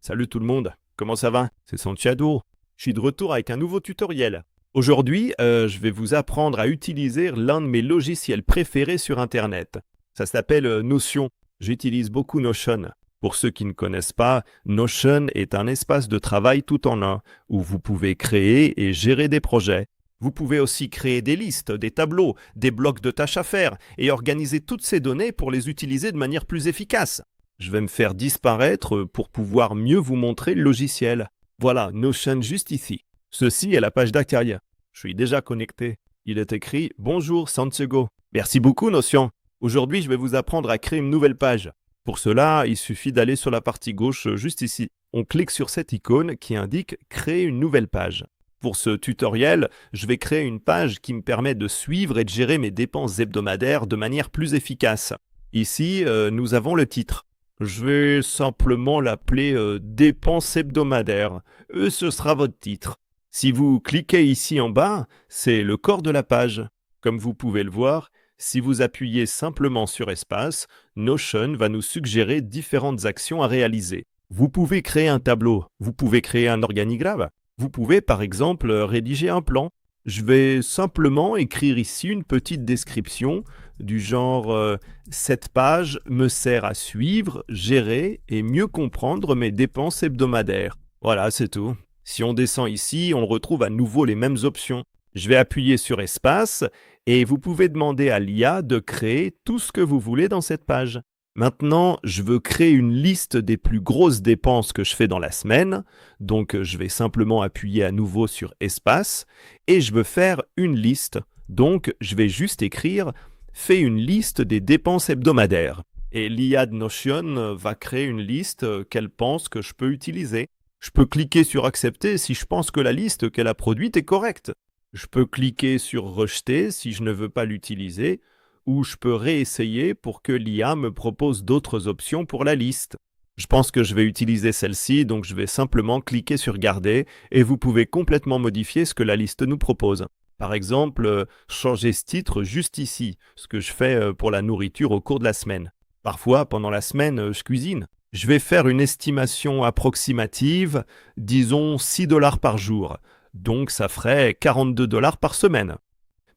Salut tout le monde, comment ça va? C'est Santiago. Je suis de retour avec un nouveau tutoriel. Aujourd'hui, je vais vous apprendre à utiliser l'un de mes logiciels préférés sur Internet. Ça s'appelle Notion. J'utilise beaucoup Notion. Pour ceux qui ne connaissent pas, Notion est un espace de travail tout en un, où vous pouvez créer et gérer des projets. Vous pouvez aussi créer des listes, des tableaux, des blocs de tâches à faire, et organiser toutes ces données pour les utiliser de manière plus efficace. Je vais me faire disparaître pour pouvoir mieux vous montrer le logiciel. Voilà, Notion juste ici. Ceci est la page d'accueil. Je suis déjà connecté. Il est écrit « Bonjour Santiago ». Merci beaucoup Notion. Aujourd'hui, je vais vous apprendre à créer une nouvelle page. Pour cela, il suffit d'aller sur la partie gauche juste ici. On clique sur cette icône qui indique « Créer une nouvelle page ». Pour ce tutoriel, je vais créer une page qui me permet de suivre et de gérer mes dépenses hebdomadaires de manière plus efficace. Ici, nous avons le titre. Je vais simplement l'appeler dépenses hebdomadaires. Ce sera votre titre. Si vous cliquez ici en bas, c'est le corps de la page. Comme vous pouvez le voir, si vous appuyez simplement sur espace, Notion va nous suggérer différentes actions à réaliser. Vous pouvez créer un tableau, vous pouvez créer un organigramme, vous pouvez par exemple rédiger un plan. Je vais simplement écrire ici une petite description du genre cette page me sert à suivre, gérer et mieux comprendre mes dépenses hebdomadaires. Voilà, c'est tout. Si on descend ici, on retrouve à nouveau les mêmes options. Je vais appuyer sur espace et vous pouvez demander à l'IA de créer tout ce que vous voulez dans cette page. Maintenant, je veux créer une liste des plus grosses dépenses que je fais dans la semaine. Donc, je vais simplement appuyer à nouveau sur espace et je veux faire une liste. Donc, je vais juste écrire « Fais une liste des dépenses hebdomadaires ». Et l'IA de Notion va créer une liste qu'elle pense que je peux utiliser. Je peux cliquer sur « Accepter » si je pense que la liste qu'elle a produite est correcte. Je peux cliquer sur « Rejeter » si je ne veux pas l'utiliser. Ou je peux réessayer pour que l'IA me propose d'autres options pour la liste. Je pense que je vais utiliser celle-ci, donc je vais simplement cliquer sur Garder et vous pouvez complètement modifier ce que la liste nous propose. Par exemple, changer ce titre juste ici, ce que je fais pour la nourriture au cours de la semaine. Parfois, pendant la semaine, je cuisine. Je vais faire une estimation approximative, disons 6 $ par jour. Donc ça ferait 42 $ par semaine.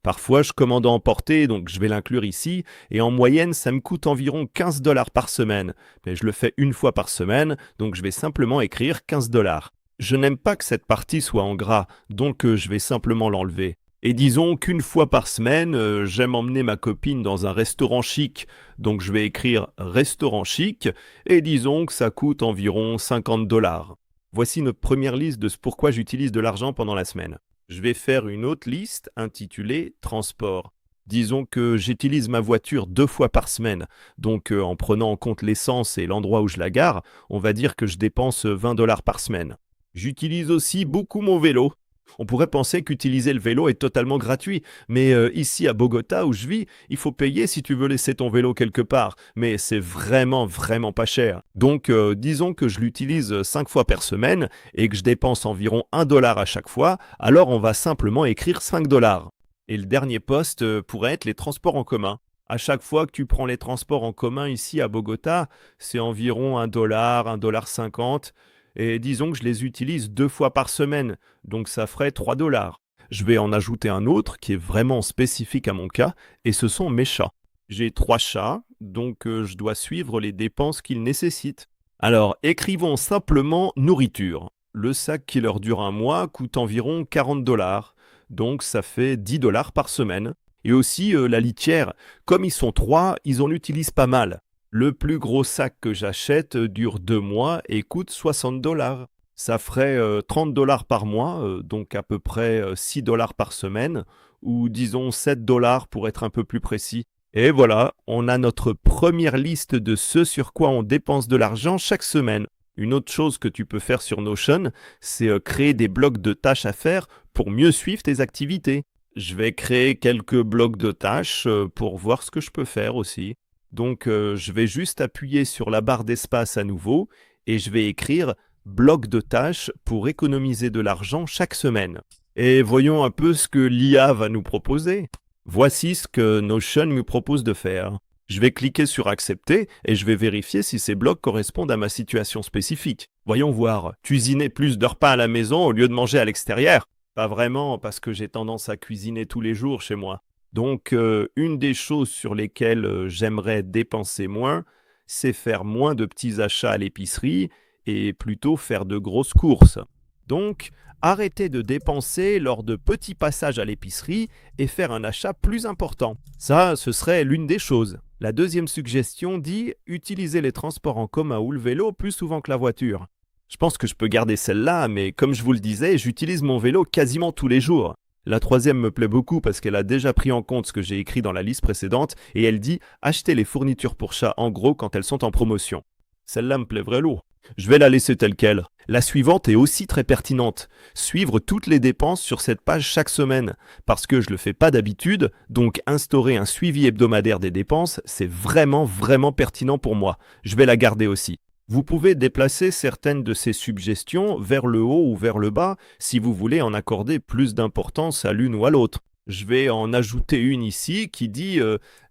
Parfois, je commande à emporter, donc je vais l'inclure ici, et en moyenne, ça me coûte environ 15 $ par semaine. Mais je le fais une fois par semaine, donc je vais simplement écrire 15 $. Je n'aime pas que cette partie soit en gras, donc je vais simplement l'enlever. Et disons qu'une fois par semaine, j'aime emmener ma copine dans un restaurant chic, donc je vais écrire « restaurant chic », et disons que ça coûte environ 50 $. Voici notre première liste de ce pourquoi j'utilise de l'argent pendant la semaine. Je vais faire une autre liste intitulée « Transport ». Disons que j'utilise ma voiture 2 fois par semaine, donc en prenant en compte l'essence et l'endroit où je la gare, on va dire que je dépense 20 $ par semaine. J'utilise aussi beaucoup mon vélo. On pourrait penser qu'utiliser le vélo est totalement gratuit, mais ici à Bogota où je vis, il faut payer si tu veux laisser ton vélo quelque part, mais c'est vraiment pas cher. Donc disons que je l'utilise 5 fois par semaine et que je dépense environ 1 $ à chaque fois, alors on va simplement écrire 5 $. Et le dernier poste pourrait être les transports en commun. À chaque fois que tu prends les transports en commun ici à Bogota, c'est environ 1 $, 1,50 $. Et disons que je les utilise 2 fois par semaine, donc ça ferait 3 $. Je vais en ajouter un autre qui est vraiment spécifique à mon cas, et ce sont mes chats. J'ai 3 chats, donc je dois suivre les dépenses qu'ils nécessitent. Alors, écrivons simplement nourriture. Le sac qui leur dure un mois coûte environ 40 $, donc ça fait 10 $ par semaine. Et aussi la litière, comme ils sont 3, ils en utilisent pas mal. Le plus gros sac que j'achète dure 2 mois et coûte 60 $. Ça ferait 30 $ par mois, donc à peu près 6 $ par semaine, ou disons 7 $ pour être un peu plus précis. Et voilà, on a notre première liste de ce sur quoi on dépense de l'argent chaque semaine. Une autre chose que tu peux faire sur Notion, c'est créer des blocs de tâches à faire pour mieux suivre tes activités. Je vais créer quelques blocs de tâches pour voir ce que je peux faire aussi. Donc, je vais juste appuyer sur la barre d'espace à nouveau et je vais écrire « bloc de tâches pour économiser de l'argent chaque semaine ». Et voyons un peu ce que l'IA va nous proposer. Voici ce que Notion me propose de faire. Je vais cliquer sur « Accepter » et je vais vérifier si ces blocs correspondent à ma situation spécifique. Voyons voir, cuisiner plus de repas à la maison au lieu de manger à l'extérieur? Pas vraiment, parce que j'ai tendance à cuisiner tous les jours chez moi. Donc, une des choses sur lesquelles j'aimerais dépenser moins, c'est faire moins de petits achats à l'épicerie et plutôt faire de grosses courses. Donc, arrêter de dépenser lors de petits passages à l'épicerie et faire un achat plus important. Ça, ce serait l'une des choses. La deuxième suggestion dit utiliser les transports en commun ou le vélo plus souvent que la voiture. Je pense que je peux garder celle-là, mais comme je vous le disais, j'utilise mon vélo quasiment tous les jours. La troisième me plaît beaucoup parce qu'elle a déjà pris en compte ce que j'ai écrit dans la liste précédente et elle dit acheter les fournitures pour chat en gros quand elles sont en promotion. Celle-là me plaît vrai lourd. Je vais la laisser telle quelle. La suivante est aussi très pertinente. Suivre toutes les dépenses sur cette page chaque semaine. Parce que je le fais pas d'habitude, donc instaurer un suivi hebdomadaire des dépenses, c'est vraiment pertinent pour moi. Je vais la garder aussi. Vous pouvez déplacer certaines de ces suggestions vers le haut ou vers le bas si vous voulez en accorder plus d'importance à l'une ou à l'autre. Je vais en ajouter une ici qui dit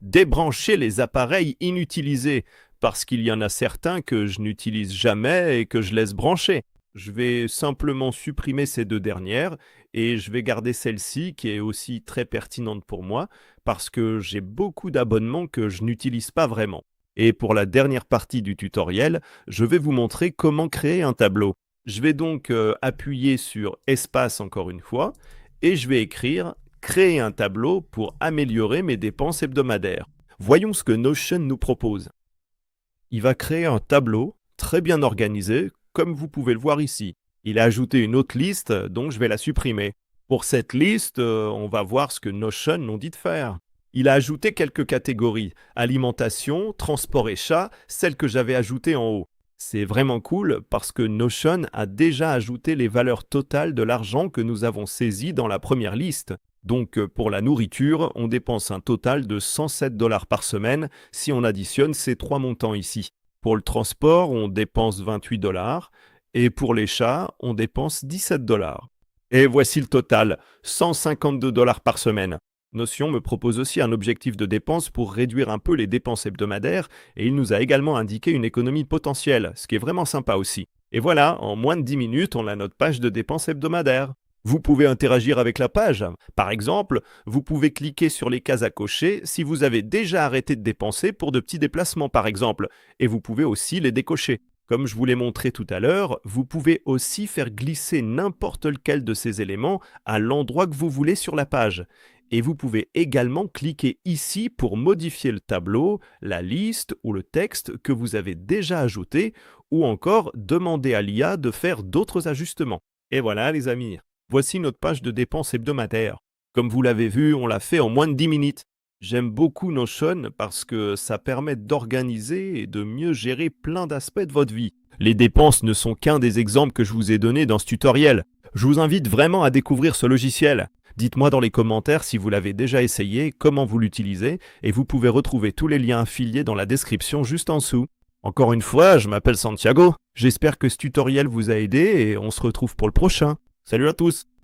débrancher les appareils inutilisés parce qu'il y en a certains que je n'utilise jamais et que je laisse brancher. Je vais simplement supprimer ces deux dernières et je vais garder celle-ci qui est aussi très pertinente pour moi parce que j'ai beaucoup d'abonnements que je n'utilise pas vraiment. Et pour la dernière partie du tutoriel, je vais vous montrer comment créer un tableau. Je vais donc appuyer sur espace encore une fois et je vais écrire créer un tableau pour améliorer mes dépenses hebdomadaires. Voyons ce que Notion nous propose. Il va créer un tableau très bien organisé, comme vous pouvez le voir ici. Il a ajouté une autre liste, donc je vais la supprimer. Pour cette liste, on va voir ce que Notion nous dit de faire. Il a ajouté quelques catégories, alimentation, transport et chat, celles que j'avais ajoutées en haut. C'est vraiment cool parce que Notion a déjà ajouté les valeurs totales de l'argent que nous avons saisi dans la première liste. Donc pour la nourriture, on dépense un total de 107 $ par semaine si on additionne ces trois montants ici. Pour le transport, on dépense 28 $ et pour les chats, on dépense 17 $. Et voici le total, 152 $ par semaine. Notion me propose aussi un objectif de dépense pour réduire un peu les dépenses hebdomadaires et il nous a également indiqué une économie potentielle, ce qui est vraiment sympa aussi. Et voilà, en moins de 10 minutes, on a notre page de dépenses hebdomadaires. Vous pouvez interagir avec la page. Par exemple, vous pouvez cliquer sur les cases à cocher si vous avez déjà arrêté de dépenser pour de petits déplacements par exemple, et vous pouvez aussi les décocher. Comme je vous l'ai montré tout à l'heure, vous pouvez aussi faire glisser n'importe lequel de ces éléments à l'endroit que vous voulez sur la page. Et vous pouvez également cliquer ici pour modifier le tableau, la liste ou le texte que vous avez déjà ajouté, ou encore demander à l'IA de faire d'autres ajustements. Et voilà les amis, voici notre page de dépenses hebdomadaires. Comme vous l'avez vu, on l'a fait en moins de 10 minutes. J'aime beaucoup Notion parce que ça permet d'organiser et de mieux gérer plein d'aspects de votre vie. Les dépenses ne sont qu'un des exemples que je vous ai donnés dans ce tutoriel. Je vous invite vraiment à découvrir ce logiciel. Dites-moi dans les commentaires si vous l'avez déjà essayé, comment vous l'utilisez, et vous pouvez retrouver tous les liens affiliés dans la description juste en dessous. Encore une fois, je m'appelle Santiago. J'espère que ce tutoriel vous a aidé et on se retrouve pour le prochain. Salut à tous!